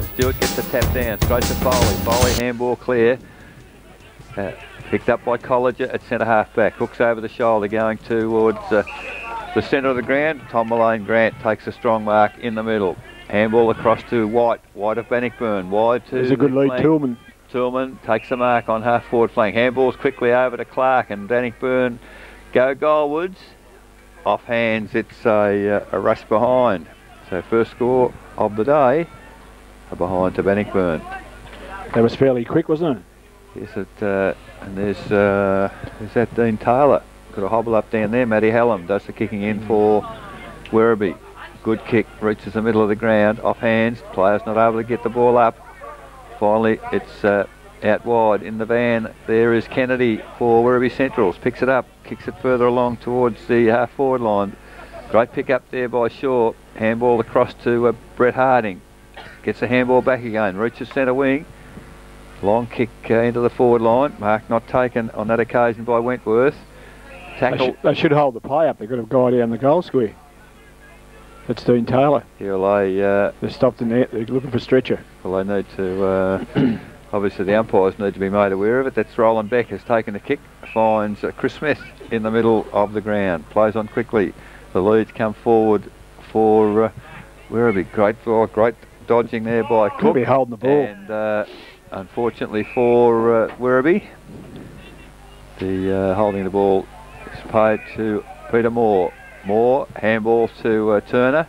Stewart. Stewart gets the tap down, straight to Foley. Foley handball clear. Picked up by Colliger at centre half back. Hooks over the shoulder going towards the centre of the ground. Tom Malone Grant takes a strong mark in the middle. Handball across to White. White of Bannocknurn. Wide to... There's a good lead, Tillman. Tillman takes a mark on half forward flank. Handballs quickly over to Clark and Bannocknurn go goalwards. Off hands, it's a rush behind. So first score of the day, a behind to Bannocknurn. That was fairly quick, wasn't it? Yes, and there's that Dean Taylor. Got a hobble up down there. Matty Hallam does the kicking in for Werribee. Good kick, reaches the middle of the ground, off hands. Player's not able to get the ball up. Finally, it's out wide in the van. There is Kennedy for Werribee Centrals. Picks it up, kicks it further along towards the half forward line. Great pick up there by Shaw. Handball across to Brett Harding. Gets the handball back again, reaches centre wing. Long kick into the forward line. Mark not taken on that occasion by Wentworth. Tackle. They should hold the play up. They've got a guy down the goal square. That's Dean Taylor. They're stopped in there. They're looking for stretcher. Well, they need to... obviously the umpires need to be made aware of it. That's Roland Beck has taken the kick. Finds Chris Smith in the middle of the ground. Plays on quickly. The leads come forward for Werribee. Great dodging there by Cook. Could be holding the ball. And unfortunately for Werribee, the holding the ball is paid to Peter Moore. Moore, handball to Turner.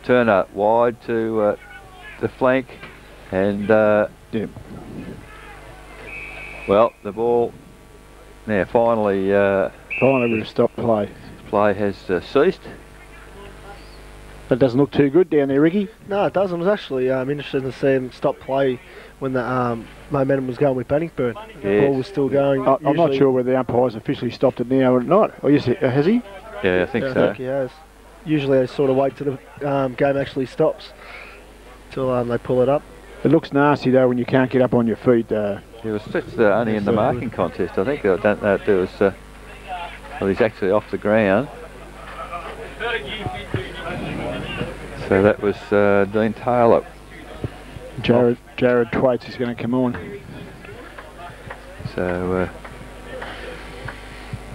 Turner wide to the flank. And, well, the ball now finally... finally we've stopped play. Play has ceased. That doesn't look too good down there, Ricky. No, it doesn't. I was actually interested to see him stop play when the momentum was going with Bannocknurn. The ball was still going. I'm not sure whether the umpire's officially stopped it now or not. Oh, yes, has he? Yeah, I think so. I think he has. Usually they sort of wait till the game actually stops till they pull it up. It looks nasty though when you can't get up on your feet. He was stretched only in the marking contest. I think I don't know if there was. Well, he's actually off the ground. So that was Dean Taylor. Jared Twaits is going to come on. So,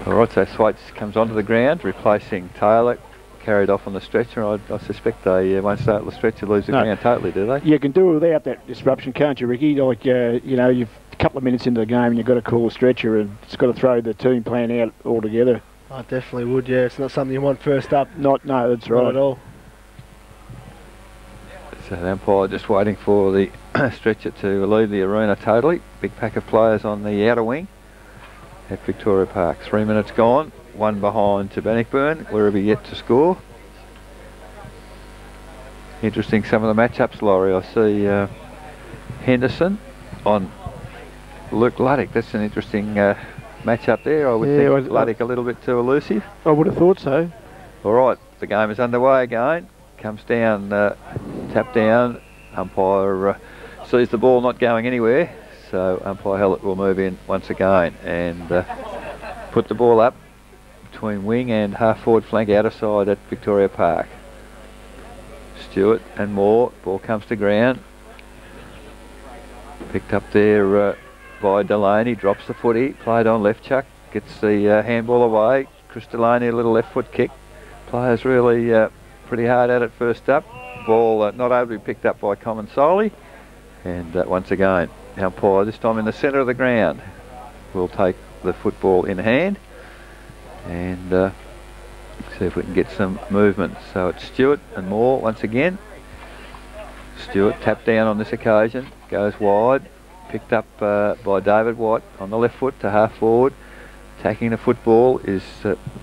all right, so Thwaites comes onto the ground, replacing Taylor, carried off on the stretcher. I suspect they won't start the stretcher, lose the ground totally, do they? You can do it without that disruption, can't you, Ricky? Like, you know, you've a couple of minutes into the game and you've got to call a stretcher and it's got to throw the team plan out altogether. I definitely would, yeah. It's not something you want first up. No, that's right. Not at all. So the umpire just waiting for the stretcher to leave the arena totally. Big pack of players on the outer wing at Victoria Park. 3 minutes gone, one behind to Bannocknurn, Werribee yet to score. Interesting some of the matchups, Laurie. I see Henderson on Luke Luddick. That's an interesting matchup there. I would think Luddick a little bit too elusive. I would have thought so. All right, the game is underway again. Comes down, tap down, umpire sees the ball not going anywhere, so umpire Hellett will move in once again and put the ball up between wing and half forward flank outer side at Victoria Park. Stewart and Moore, ball comes to ground, picked up there by Delaney, drops the footy, played on left chuck, gets the handball away. Chris Delaney, a little left foot kick, players really pretty hard at it first up. Ball not able to be picked up by Common Solly. And once again, umpire this time in the centre of the ground will take the football in hand and see if we can get some movement. So it's Stewart and Moore once again. Stewart tapped down on this occasion, goes wide, picked up by David White on the left foot to half forward. Attacking the football is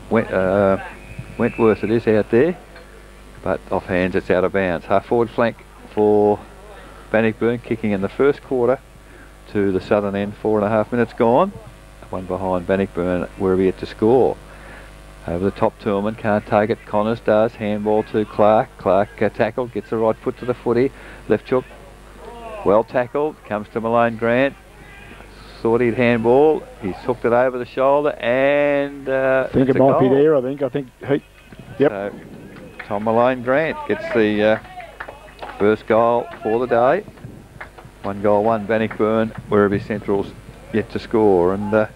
Wentworth, it is out there. But off hands, it's out of bounds. Half forward flank for Bannocknurn, kicking in the first quarter to the southern end. 4.5 minutes gone. One behind Bannocknurn, Werribee yet to score. Over the top, Tillman can't take it. Connors does. Handball to Clark. Clark tackled, gets the right foot to the footy. Left hook, well tackled. Comes to Malone Grant. Thought he'd handball. He's hooked it over the shoulder and I think it might be there. I think yep. So, Tom Malone Grant gets the first goal for the day. 1 goal, 1 Bannocknurn. Werribee Central's yet to score, and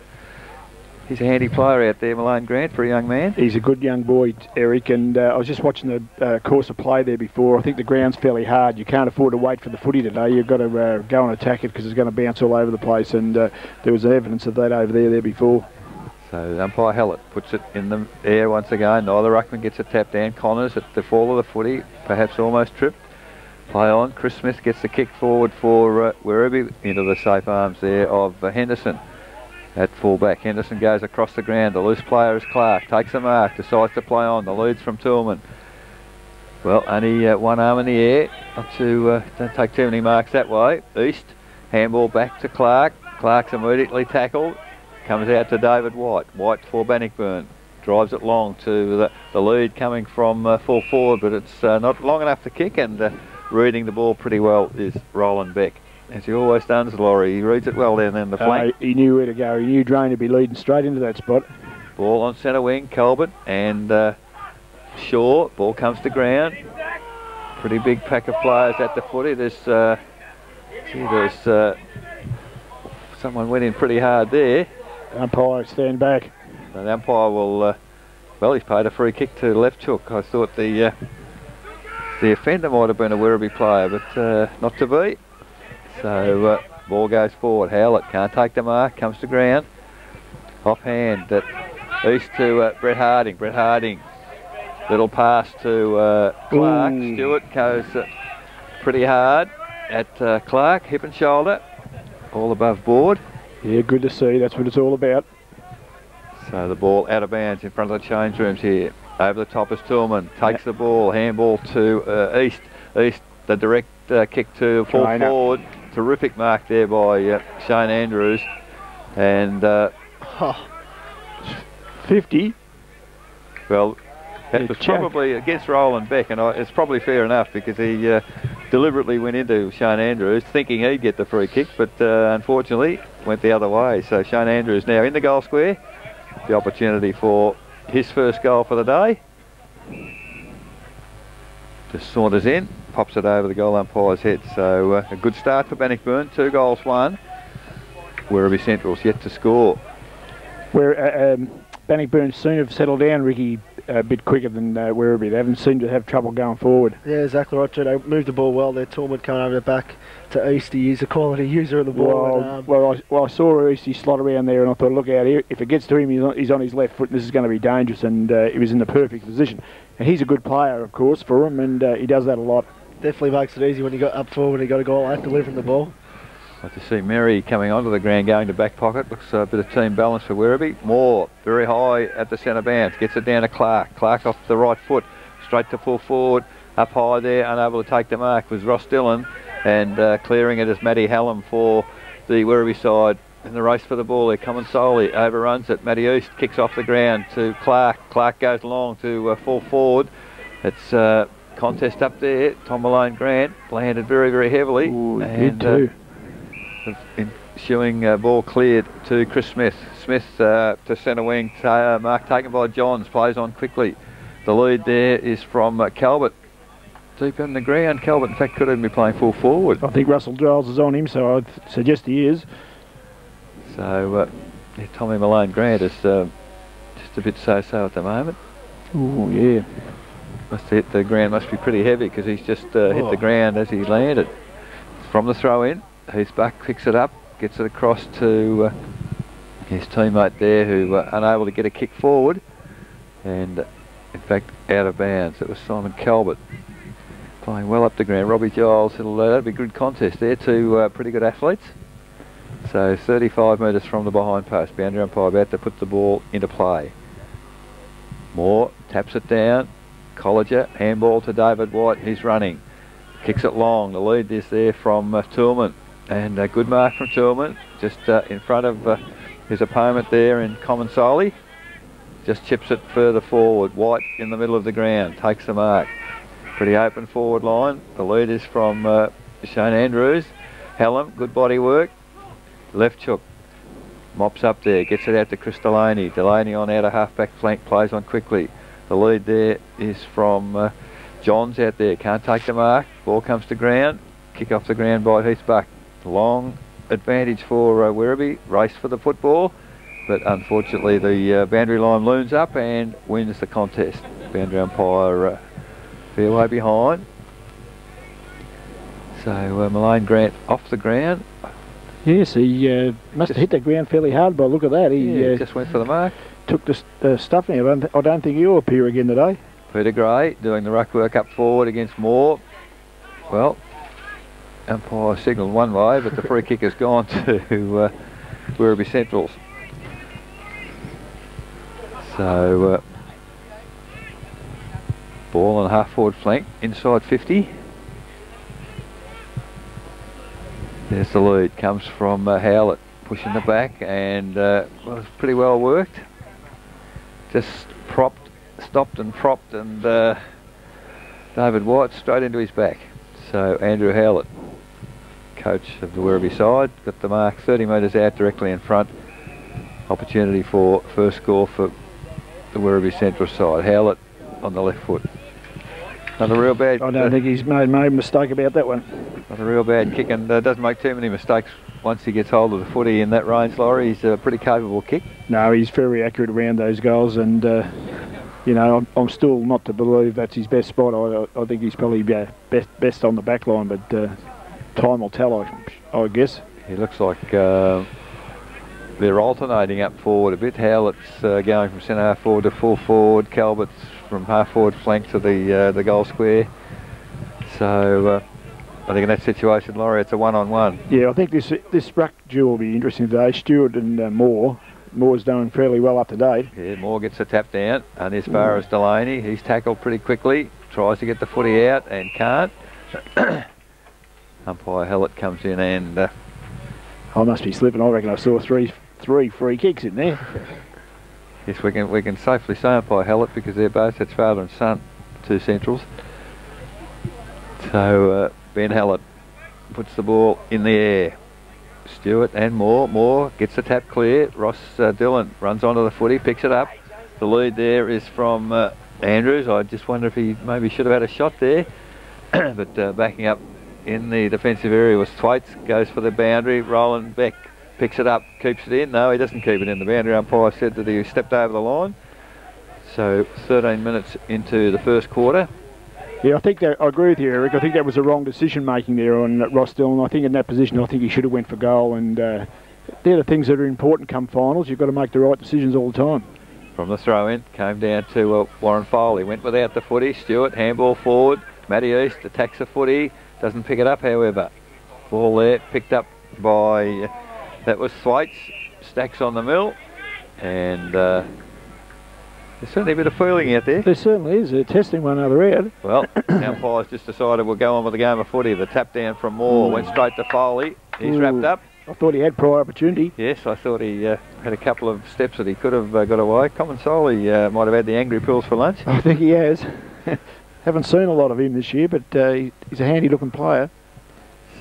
he's a handy player out there, Malone Grant, for a young man. He's a good young boy, Eric, and I was just watching the course of play there before. I think the ground's fairly hard. You can't afford to wait for the footy today. You've got to go and attack it because it's going to bounce all over the place, and there was evidence of that over there before. So umpire Hallett puts it in the air once again. Neither ruckman gets it tapped down. Connors at the fall of the footy, perhaps almost tripped. Play on. Chris Smith gets the kick forward for Werribee into the safe arms there of Henderson. At full-back, Henderson goes across the ground. The loose player is Clark, takes a mark, decides to play on. The lead's from Tillman. Well, only one arm in the air. Not to, don't take too many marks that way. East, handball back to Clark. Clark's immediately tackled. Comes out to David White. White for Bannocknurn. Drives it long to the lead coming from full forward, but it's not long enough to kick, and reading the ball pretty well is Roland Beck. As he always does, Laurie. He reads it well down in the flank. He knew where to go. He knew Drain would be leading straight into that spot. Ball on centre wing, Calvert and Shaw. Ball comes to ground. Pretty big pack of players at the footy. There's someone went in pretty hard there. Umpire, stand back. So the umpire will, well, he's paid a free kick to left hook. I thought the offender might have been a Werribee player, but not to be. So ball goes forward. Howlett can't take the mark, comes to ground. Offhand at east to Brett Harding. Brett Harding, little pass to Clark. Ooh. Stewart goes pretty hard at Clark, hip and shoulder, all above board. Yeah, good to see. That's what it's all about. So the ball out of bounds in front of the change rooms here. Over the top is Tillman. Takes the ball. Handball to East. East, the direct kick to full forward. Terrific mark there by Shane Andrews. And 50. Well, that was probably against Roland Beck, and it's probably fair enough because he deliberately went into Shane Andrews thinking he'd get the free kick, but unfortunately went the other way. So Shane Andrews now in the goal square. The opportunity for his first goal for the day. Just saunters in, pops it over the goal umpire's head. So a good start for Bannocknurn, 2 goals, 1. Werribee Central's yet to score. Where Bannocknurn seem to have settled down, Ricky, a bit quicker than Werribee. They haven't seemed to have trouble going forward. Yeah, exactly right, Joe. They moved the ball well there. Tillman coming over the back to Easty. He's a quality user of the ball. Well, I saw Easty slot around there, and I thought, look out here. If it gets to him, he's on his left foot, and this is going to be dangerous. And he was in the perfect position. And he's a good player, of course, for him, and he does that a lot. Definitely makes it easy when you got up forward and you got a goal out delivering the ball. Like to see Merry coming onto the ground, going to back pocket. Looks a bit of team balance for Werribee. Moore, very high at the centre bounce. Gets it down to Clark. Clark off the right foot. Straight to full forward. Up high there, unable to take the mark was Ross Dillon. And clearing it is Matty Hallam for the Werribee side. In the race for the ball, they're coming solely. Overruns it. Matty East kicks off the ground to Clark. Clark goes long to full forward. It's contest up there. Tom Malone Grant landed very, very heavily. Ooh, and too. Ensuing ball cleared to Chris Smith. Smith to centre wing. Mark taken by Johns. Plays on quickly. The lead there is from Calvert. Deep in the ground. Calvert, in fact, could even be playing full forward. I think Russell Giles is on him, so I'd suggest he is. So, yeah, Tommy Malone Grant is just a bit so-so at the moment. Oh, yeah. Must hit the ground. Must be pretty heavy because he's just hit the ground as he landed. From the throw-in. He's back, picks it up, gets it across to his teammate there who unable to get a kick forward, and in fact out of bounds. It was Simon Calvert playing well up the ground. Robbie Giles, that'll be a good contest there. 2 pretty good athletes. So 35 metres from the behind post. Boundary umpire about to put the ball into play. Moore taps it down. Colliger, handball to David White. He's running. Kicks it long. The lead is there from Tillman. And a good mark from Tillman, just in front of his opponent there in Common Solly. Just chips it further forward. White in the middle of the ground, takes the mark. Pretty open forward line. The lead is from Shane Andrews. Hallam, good body work. Left hook, mops up there, gets it out to Chris Delaney. Delaney on outer half-back flank, plays on quickly. The lead there is from Johns out there, can't take the mark. Ball comes to ground, kick off the ground by Heath Buck. long advantage for Werribee. Race for the football, but unfortunately the boundary line looms up and wins the contest. Boundary umpire fair way behind. So Malane Grant off the ground. Yes, he must have hit the ground fairly hard by the look of that. He just went for the mark. Took the stuffing. I don't think he'll appear again today. Peter Gray doing the ruck work up forward against Moore. Well, umpire signalled one way, but the free kick has gone to Werribee Centrals. So ball on half forward flank, inside 50. There's the lead, comes from Howlett, pushing the back, and was pretty well worked. Just stopped and propped, and David White straight into his back. So Andrew Howlett, coach of the Werribee side, got the mark 30 metres out directly in front. Opportunity for first score for the Werribee Central side. Howlett on the left foot. Another real bad... I don't think he's made a mistake about that one. Another real bad kick, and doesn't make too many mistakes once he gets hold of the footy in that range, Laurie. He's a pretty capable kick. No, he's very accurate around those goals, and you know, I'm still not to believe that's his best spot. I think he's probably best on the back line, but time will tell, I guess. He looks like they're alternating up forward a bit. Howlett's going from centre half forward to full forward. Calvert's from half forward flank to the goal square. So I think in that situation, Laurie, it's a one-on-one. Yeah, I think this ruck duel will be interesting today. Stewart and Moore. Moore's doing fairly well up to date. Yeah, Moore gets a tap down, and as far as Delaney, he's tackled pretty quickly, tries to get the footy out and can't. Umpire Howlett comes in and... I must be slipping. I reckon I saw three free kicks in there. Yes, we can safely say umpire Howlett because they're both its father and son, two Centrals. So Ben Howlett puts the ball in the air. Stewart and Moore gets the tap clear. Ross Dillon runs onto the footy, picks it up. The lead there is from Andrews. I just wonder if he maybe should have had a shot there. But backing up in the defensive area was Thwaites, goes for the boundary. Roland Beck picks it up, keeps it in. No, he doesn't keep it in. The boundary umpire said that he stepped over the line. So 13 minutes into the first quarter. Yeah, I agree with you, Eric. I think that was a wrong decision making there on Ross Dillon. I think in that position, I think he should have went for goal. And they're the things that are important come finals. You've got to make the right decisions all the time. From the throw-in, came down to Warren Foley. Went without the footy. Stewart, handball forward. Matty East attacks the footy. Doesn't pick it up, however. Ball there, picked up by... that was Thwaites. Stacks on the mill. And... there's certainly a bit of feeling out there. There certainly is. They're testing one another out. Well, the umpires just decided we'll go on with the game of footy. The tap down from Moore went straight to Foley. He's wrapped up. I thought he had prior opportunity. Yes, I thought he had a couple of steps that he could have got away. Comensoli might have had the angry pills for lunch. I think he has. Haven't seen a lot of him this year, but he's a handy-looking player.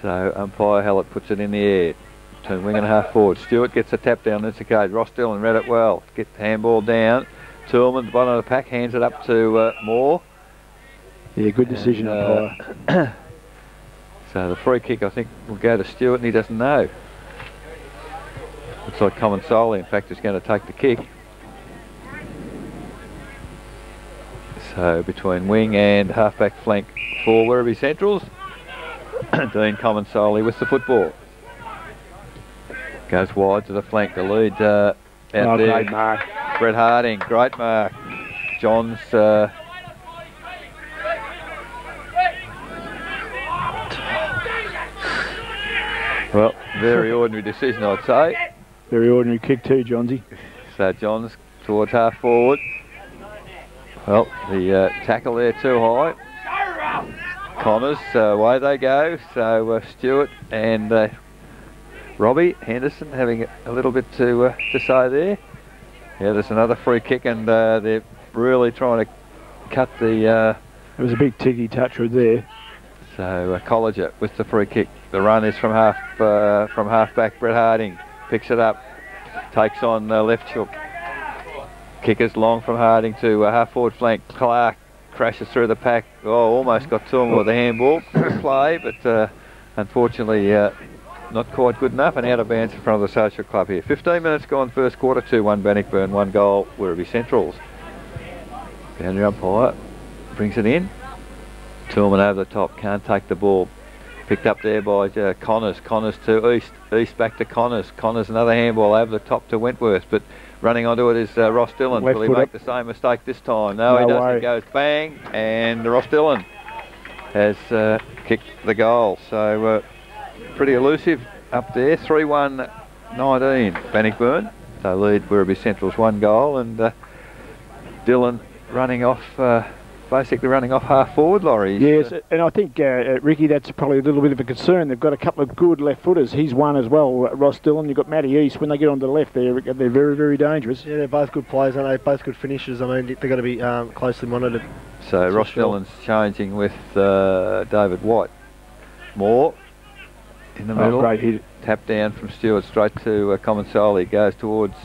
So umpire Hallett puts it in the air. Between wing and half forward. Stewart gets a tap down. That's the code. Ross Dillon read it well. Get the handball down. Tillman, the bottom of the pack, hands it up to Moore. Yeah, good decision, umpire. So the free kick, I think, will go to Stewart, and he doesn't know. Looks like Comensoli, in fact, is going to take the kick. So between wing and half-back flank for Werribee Centrals, Dean Comensoli with the football. Goes wide to the flank. The lead out there. Great mark. Brett Harding, great mark. Johns well, very ordinary decision, I'd say. Very ordinary kick too, Johnsy. So Johns towards half forward. Well, the tackle there too high. Connors, away they go. So Stewart and Robbie Henderson having a little bit to say there. Yeah, there's another free kick, and they're really trying to cut the... There was a big tiggy touch right there. So Colliger with the free kick. The run is from half back. Brett Harding picks it up, takes on left hook. Kickers long from Harding to half forward flank. Clark crashes through the pack. Oh, almost got to him with a handball. Good play, but unfortunately not quite good enough, and out of bounds in front of the Social Club here. 15 minutes gone first quarter, 2-1 Bannocknurn, 1 goal Werribee Centrals. Boundary umpire brings it in. Tillman over the top, can't take the ball. Picked up there by Connors. Connors to East. East back to Connors. Connors another handball over the top to Wentworth, but running onto it is Ross Dillon. Will he make the same mistake this time? No, he doesn't. He goes bang, and Ross Dillon has kicked the goal. So pretty elusive up there. 3-1-19 Bannocknurn. They lead Werribee Central's 1 goal, and Dillon running off, basically running off half forward, Laurie. Yes, and I think, Ricky, that's probably a little bit of a concern. They've got a couple of good left footers. He's one as well, Ross Dillon. You've got Matty East. When they get on the left, they're very, very dangerous. Yeah, they're both good players, aren't they? Both good finishers. I mean, they've got to be closely monitored. So Ross Dillon's changing with David White. Moore in the middle. Great hit. Tap down from Stewart straight to Comensoli. Goes towards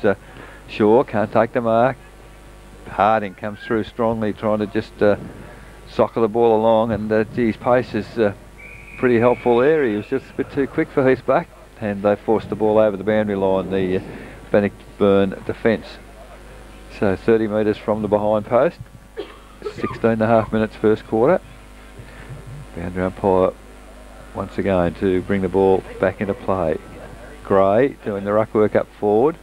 Shaw. Can't take the mark. Harding comes through strongly, trying to just soccer the ball along, and his pace is pretty helpful there. He was just a bit too quick for Heath back, and they forced the ball over the boundary line, the Bannocknurn defence. So 30 metres from the behind post. 16.5 minutes first quarter. Boundary umpire once again to bring the ball back into play. Gray doing the ruck work up forward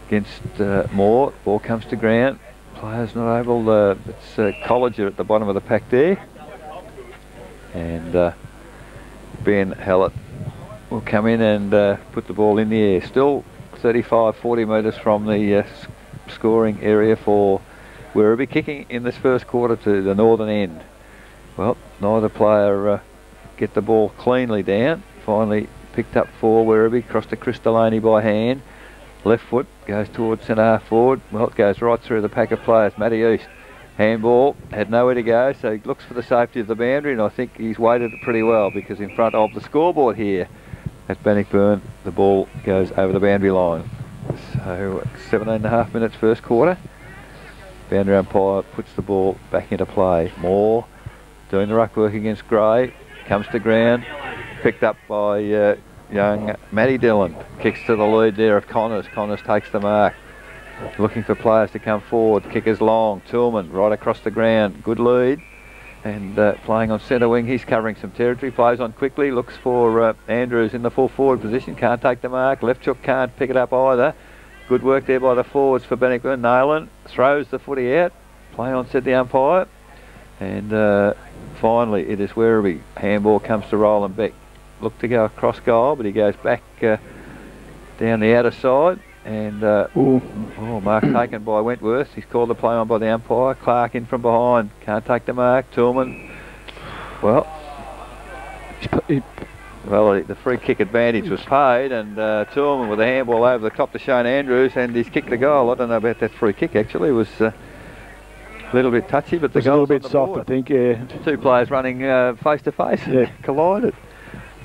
against Moore. Ball comes to ground. Players not able. It's Colliger at the bottom of the pack there, and Ben Hallett will come in and put the ball in the air. Still 35-40 metres from the scoring area for Werribee, kicking in this first quarter to the northern end. Well, neither player get the ball cleanly down. Finally picked up for Werribee, crossed to Chris Delaney by hand. Left foot goes towards centre half forward. Well, it goes right through the pack of players. Matty East, handball, had nowhere to go, so he looks for the safety of the boundary, and I think he's weighted it pretty well, because in front of the scoreboard here at Bannocknurn, the ball goes over the boundary line. So 17.5 minutes first quarter. Boundary umpire puts the ball back into play. Moore doing the ruck work against Gray, comes to ground, picked up by young Matty Dillon. Kicks to the lead there of Connors. Connors takes the mark, looking for players to come forward. Kickers long. Tillman right across the ground. Good lead, and playing on centre wing. He's covering some territory. Plays on quickly. Looks for Andrews in the full forward position. Can't take the mark. Left hook can't pick it up either. Good work there by the forwards for Bannocknurn. Nayland throws the footy out. Play on, said the umpire. And finally it is Werribee. Handball comes to Roland Beck. Looked to go across goal, but he goes back down the outer side, and mark taken by Wentworth. He's called the play on by the umpire. Clark in from behind, can't take the mark. Tillman, well, the free kick advantage was paid, and Tillman with a handball over the top to Shane Andrews, and he's kicked the goal. I don't know about that free kick, actually. It was a little bit touchy, but the goal was a little bit soft, I think. Yeah, two players running face to face, collided.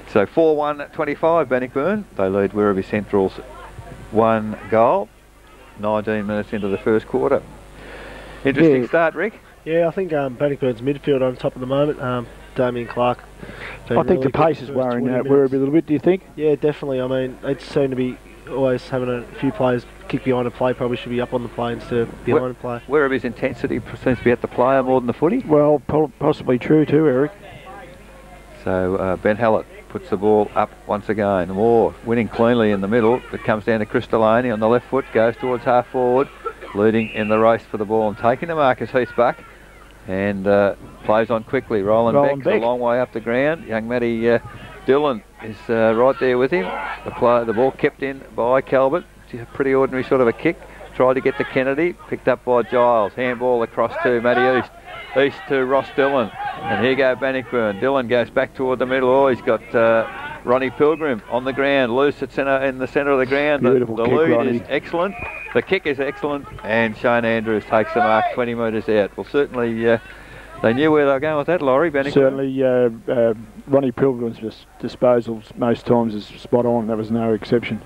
So 4-1-25 Bannocknurn. They lead Werribee Central's 1 goal. 19 minutes into the first quarter. Interesting start, Rick. Yeah, I think Bannocknurn's midfield on top at the moment. Damien Clark. I think the pace is worrying Werribee a little bit, do you think? Yeah, definitely. I mean, they seem to be always having a few players kick behind a play. Probably should be up on the play instead of behind a play. Werribee's intensity seems to be at the player more than the footy. Well, possibly true too, Eric. So Ben Hallett puts the ball up once again. Moore winning cleanly in the middle. It comes down to Chris Delaney on the left foot, goes towards half forward, leading in the race for the ball and taking the mark is Heath Buck, and plays on quickly. Roland Beck's a long way up the ground. Young Matty Dillon is right there with him. The ball kept in by Calvert. A pretty ordinary sort of a kick. Tried to get to Kennedy, picked up by Giles. Handball across to Matty East. East to Ross Dillon. And here go Bannocknurn. Dillon goes back toward the middle. Oh, he's got Ronnie Pilgrim on the ground, loose at in the centre of the ground. The lead is excellent. The kick is excellent. And Shane Andrews takes the mark 20 metres out. Well, certainly they knew where they were going with that, Laurie. Bannocknurn. Certainly Ronnie Pilgrim's disposals most times is spot on. That was no exception.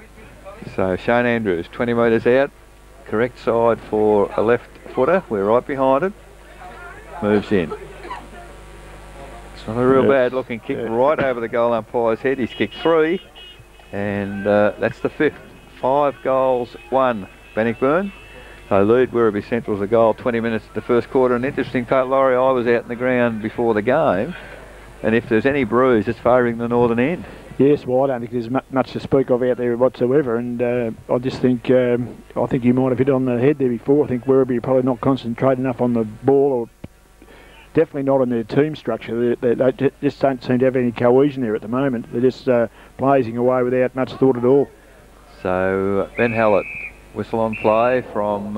So Shane Andrews, 20 metres out. Correct side for a left footer. We're right behind it. Moves in. It's not a real bad looking kick right over the goal umpire's head. He's kicked 3. and that's the 5th. 5 goals, 1 Bannocknurn. So lead Werribee Central's a goal, 20 minutes to the first quarter. An interesting part, Laurie, I was out in the ground before the game, and if there's any bruise, it's favouring the northern end. Yes, well, I don't think there's much to speak of out there whatsoever, and I just think I think you might have hit on the head there before. I think Werribee are probably not concentrating enough on the ball, or definitely not on their team structure. They just don't seem to have any cohesion there at the moment. They're just blazing away without much thought at all. So Ben Hallett, whistle on play from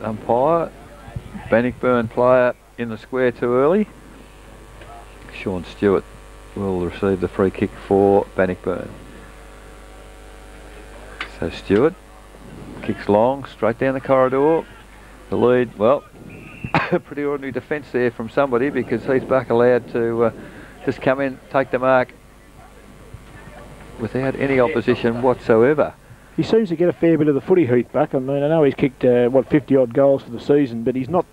umpire. Bannocknurn player in the square too early. Sean Stewart will receive the free kick for Bannocknurn. So Stewart kicks long, straight down the corridor. The lead, well, pretty ordinary defence there from somebody, because he's back allowed to just come in, take the mark without any opposition whatsoever. He seems to get a fair bit of the footy, Heath, back. I mean, I know he's kicked 50 odd goals for the season, but he's not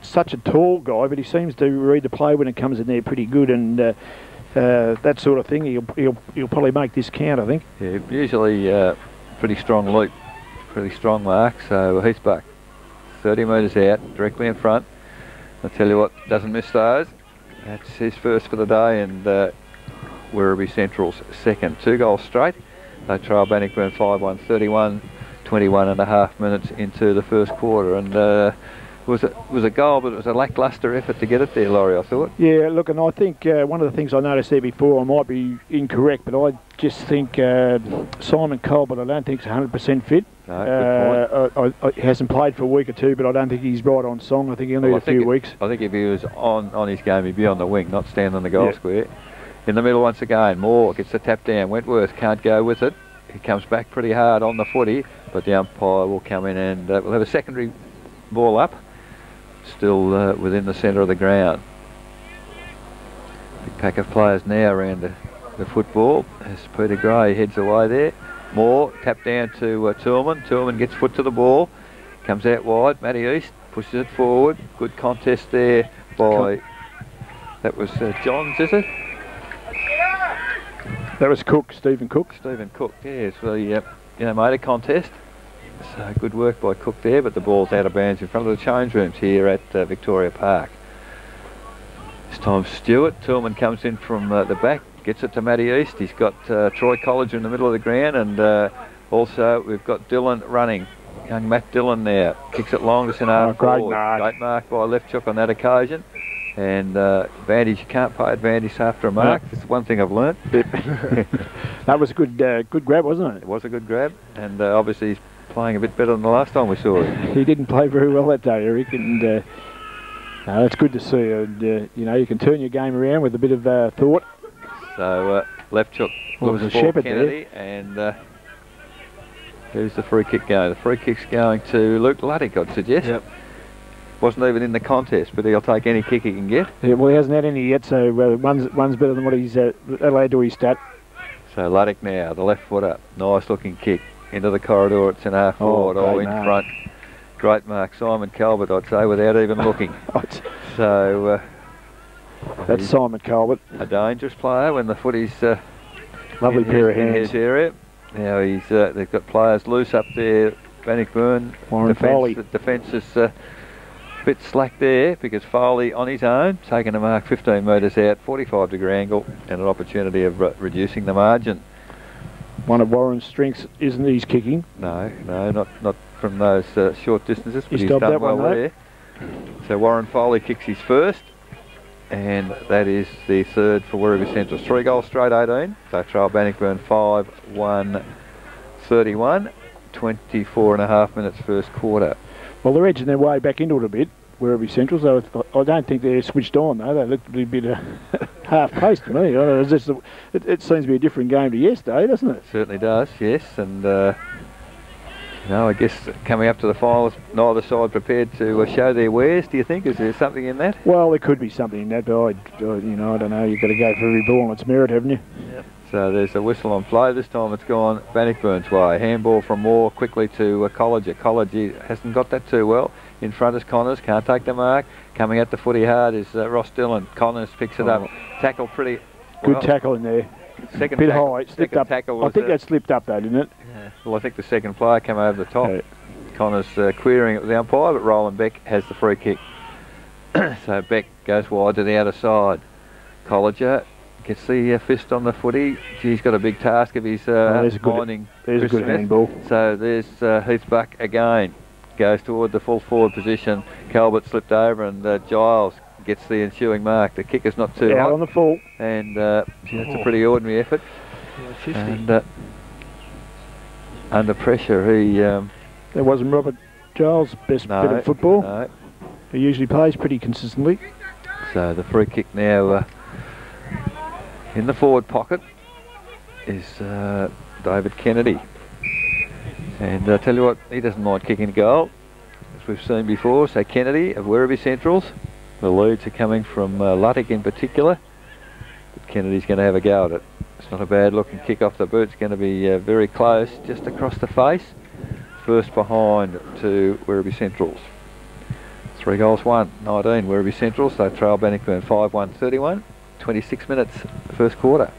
such a tall guy, but he seems to read the play when it comes in there pretty good, and that sort of thing. He'll probably make this count, I think. Yeah, usually pretty strong leap, pretty strong mark. So he's back 30 metres out, directly in front. I tell you what, doesn't miss those. That's his first for the day, and Werribee Central's second. 2 goals straight. They trail Bannocknurn 5-1, 31, 21 and a half minutes into the first quarter, and it was a goal, but it was a lacklustre effort to get it there, Laurie, I thought. Yeah, look, and I think one of the things I noticed there before, I might be incorrect, but I just think Simon Colbert, I don't think is 100% fit. No, good point. He hasn't played for a week or two, but I don't think he's right on song. I think he'll need a few weeks. I think if he was on his game, he'd be on the wing, not stand on the goal square. In the middle once again, Moore gets the tap down. Wentworth can't go with it. He comes back pretty hard on the footy, but the umpire will come in and we'll have a secondary ball up, still within the centre of the ground. Big pack of players now around the football as Peter Gray heads away there. Moore, tap down to Tillman. Tillman gets foot to the ball, comes out wide. Matty East pushes it forward. Good contest there by, that was Johns, is it? That was Cook, Stephen Cook. Stephen Cook, yes. Well, he made a contest. So good work by Cook there, but the ball's out of bounds in front of the change rooms here at Victoria Park. This time Stewart. Tillman comes in from the back, gets it to Matty East. He's got Troy College in the middle of the ground, and also we've got Dillon running. Young Matt Dillon now. Kicks it long to centre forward. Great mark by Left on that occasion. And advantage, you can't pay advantage after a mark. No. That's one thing I've learnt. That was a good grab, wasn't it? It was a good grab, and obviously he's playing a bit better than the last time we saw him. He didn't play very well that day, Eric, and that's good to see. And you can turn your game around with a bit of thought. So left hook looks for Kennedy, there. And who's the free kick going? The free kick's going to Luke Luddick, I'd suggest. Yep. Wasn't even in the contest, but he'll take any kick he can get. Yeah, well, he hasn't had any yet, so one's better than what he's allowed to his stat. So Luddick now, the left foot up. Nice looking kick into the corridor. It's an half forward, in front. Great mark. Simon Colbert, I'd say, without even looking. So that's Simon Colbert. A dangerous player when the footy's lovely pair of hands in his area. Now they've got players loose up there. Bannocknurn. Defence is bit slack there, because Foley on his own, taking a mark 15 metres out, 45-degree angle, and an opportunity of reducing the margin. One of Warren's strengths isn't his kicking. No, not from those short distances, but he's done well one there. So Warren Foley kicks his first, and that is the third for Werribee Central. 3 goals straight, 18. They trail Bannocknurn 5-1, 31, 24 and a half minutes first quarter. Well, they're edging their way back into it a bit, Werribee Central, so I don't think they're switched on, though. They looked a bit half-paced to me. It seems to be a different game to yesterday, doesn't it? Certainly does, yes. And, I guess coming up to the finals, neither side prepared to show their wares, do you think? Is there something in that? Well, there could be something in that, but I don't know. You've got to go for every ball on its merit, haven't you? Yep. So there's a whistle on play. This time it's gone Bannocknurn's way. Handball from Moore quickly to Colliger. Colliger hasn't got that too well. In front is Connors, can't take the mark. Coming at the footy hard is Ross Dillon. Connors picks it up. Tackle pretty good tackle in there. second bit tackle, high, slipped up. tackle I think that slipped up though, didn't it? Yeah. Well, I think the second player came over the top. Yeah. Connors querying it with the umpire, but Roland Beck has the free kick. So Beck goes wide to the outer side. Colliger gets the fist on the footy. He's got a big task of his finding There's a good handball. So there's Heath Buck again. Goes toward the full forward position. Calvert slipped over and Giles gets the ensuing mark. The kick is not too out hot. on the full. And that's a pretty ordinary effort. 50. And under pressure he... That wasn't Robert Giles' best bit of football. No. He usually plays pretty consistently. So the free kick now in the forward pocket is David Kennedy. And I tell you what, he doesn't mind kicking a goal, as we've seen before. So Kennedy of Werribee Centrals. The leads are coming from Luttick in particular. But Kennedy's going to have a go at it. It's not a bad looking kick off the boot. It's going to be very close, just across the face. First behind to Werribee Centrals. 3 goals, 1, 19 Werribee Centrals. They trail Bannocknurn 5-1-31. 26 minutes first quarter.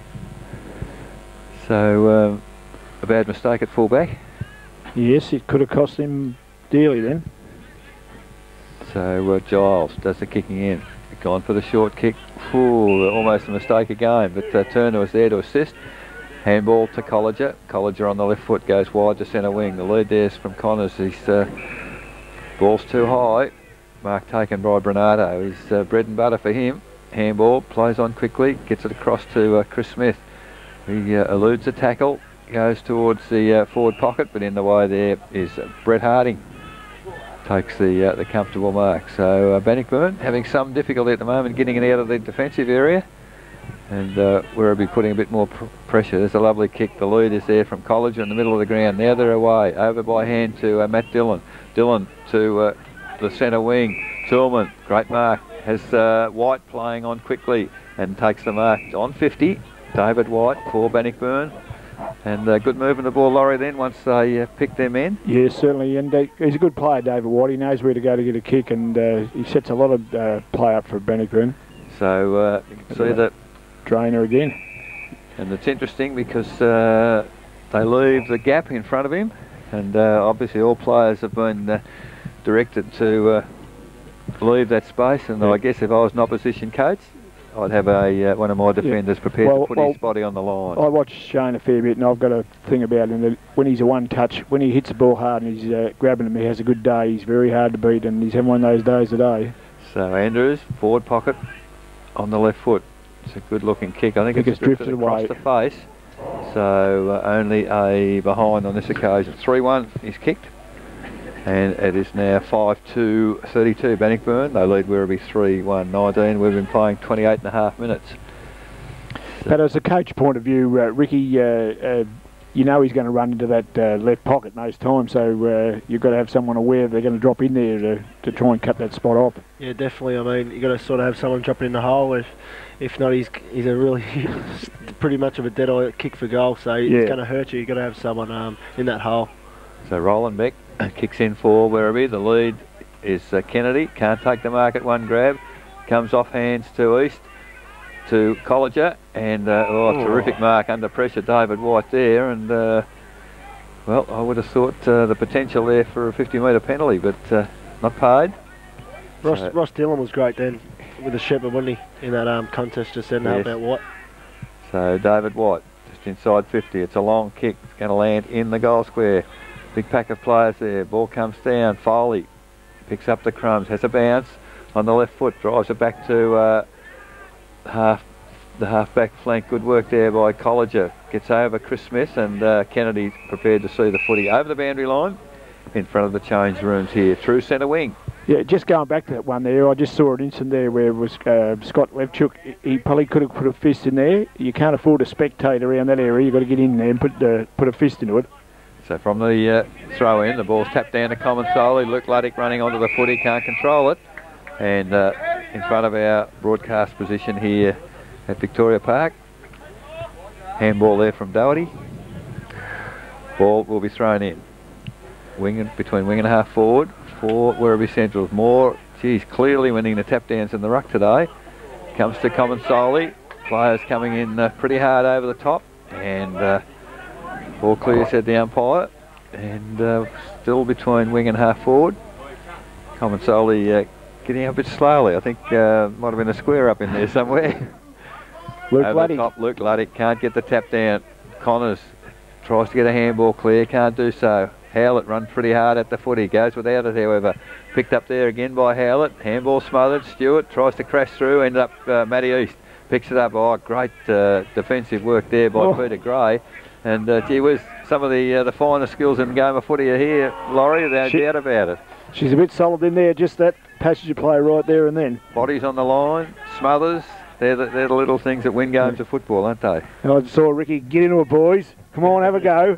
So a bad mistake at fullback. Yes, it could have cost him dearly then. So Giles does the kicking in. Gone for the short kick. Ooh, almost a mistake again, but Turner was there to assist. Handball to Colliger. Colliger on the left foot goes wide to centre wing. The lead there's from Connors. His ball's too high. Mark taken by Bernardo. He's bread and butter for him. Handball, plays on quickly, gets it across to Chris Smith. He eludes the tackle, goes towards the forward pocket, but in the way there is Brett Harding. Takes the comfortable mark. So Bannocknurn having some difficulty at the moment getting it out of the defensive area. And Werribee putting a bit more pressure. There's a lovely kick. The lead is there from Colliger in the middle of the ground. Now they're away. Over by hand to Matt Dillon. Dillon to the centre wing. Tillman, great mark. Has White playing on quickly and takes the mark on 50. David White for Bannocknurn. And good move in the ball, Laurie, then, once they pick their men. Yeah, certainly. And he's a good player, David White. He knows where to go to get a kick, and he sets a lot of play up for Bannocknurn. So you can see that. Drainer again. And it's interesting because they leave the gap in front of him. And obviously all players have been directed to leave that space. And I guess if I was an opposition coach, I'd have one of my defenders prepared to put his body on the line. I watch Shane a fair bit, and I've got a thing about him that when he's a one-touch, when he hits the ball hard and he's grabbing him, he has a good day. He's very hard to beat, and he's having one of those days today. So Andrews, forward pocket on the left foot. It's a good-looking kick. I think it's drifted across the face. So only a behind on this occasion. 3-1 is kicked. And it is now 5-2-32 Bannocknurn. They lead Werribee 3-1-19. We've been playing 28.5 minutes. But as a coach point of view, Ricky, you know he's going to run into that left pocket most times, so you've got to have someone aware they're going to drop in there to try and cut that spot off. Yeah, definitely. I mean, you've got to sort of have someone dropping in the hole. If not, he's a really pretty much of a dead-eye kick for goal, so it's going to hurt you. You've got to have someone in that hole. So Roland Beck kicks in for Werribee. The lead is Kennedy. Can't take the mark at one grab. Comes off hands to East to Colliger. And terrific mark under pressure, David White there. And well, I would have thought the potential there for a 50-metre penalty, but not paid. Ross Dillon was great then with the shepherd, wasn't he, in that contest just then, about White. So David White just inside 50. It's a long kick. It's going to land in the goal square. Big pack of players there. Ball comes down. Foley picks up the crumbs. Has a bounce on the left foot. Drives it back to the half-back flank. Good work there by Colliger. Gets over Chris Smith, and Kennedy prepared to see the footy over the boundary line in front of the change rooms here. Through centre wing. Yeah, just going back to that one there, I just saw an instant there where it was Scott Levchuk. He probably could have put a fist in there. You can't afford to spectate around that area. You've got to get in there and put a fist into it. So from the throw in, the ball's tapped down to Comensoli. Luke Luddick running onto the footy, can't control it. And in front of our broadcast position here at Victoria Park. Handball there from Doherty. Ball will be thrown in. Between wing and half forward for Werribee Central. Clearly winning the tap downs in the ruck today. Comes to Comensoli. Players coming in pretty hard over the top, and ball clear, said the umpire, and still between wing and half forward. Comensoli getting up a bit slowly. I think might have been a square up in there somewhere. Over the top, Luke Luddick can't get the tap down. Connors tries to get a handball clear, can't do so. Howlett run pretty hard at the footy, goes without it however. Picked up there again by Howlett, handball smothered. Stewart tries to crash through, ended up Matty East picks it up. Oh, great defensive work there by Peter Gray. And gee whiz, some of the finer skills in the game of footy are here, Laurie, no doubt about it. She's a bit solid in there, just that passage of play right there and then. Bodies on the line, smothers. They're the little things that win games of football, aren't they? And I saw Ricky, get into it, boys. Come on, have a go.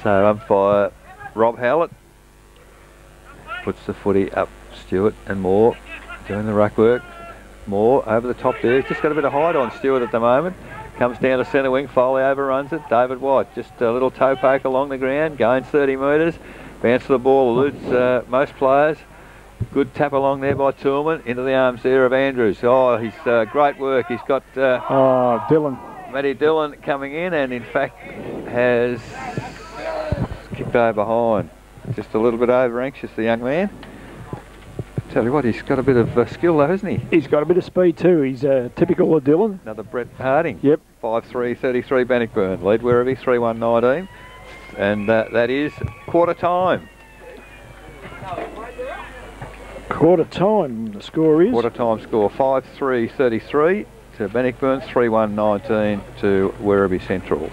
So umpire Rob Howlett puts the footy up. Stewart and Moore doing the ruck work. Moore over the top there. He's just got a bit of height on Stewart at the moment. Comes down to centre wing. Foley overruns it. David White just a little toe poke along the ground. Gains 30 metres. Bounce of the ball eludes most players. Good tap along there by Toolman into the arms there of Andrews. Oh, he's great work. He's got Dylan. Matty Dillon coming in, and in fact has kicked over behind. Just a little bit over anxious, the young man. Tell you what, he's got a bit of skill though, hasn't he? He's got a bit of speed too. He's typical of Dillon. Another Brett Harding. Yep. 5-3-33 Bannocknurn. Lead Werribee 3-1-19. And that is quarter time. Quarter time, the score is? Quarter time score, 5-3-33 to Bannocknurn, 3-1-19 to Werribee Centrals.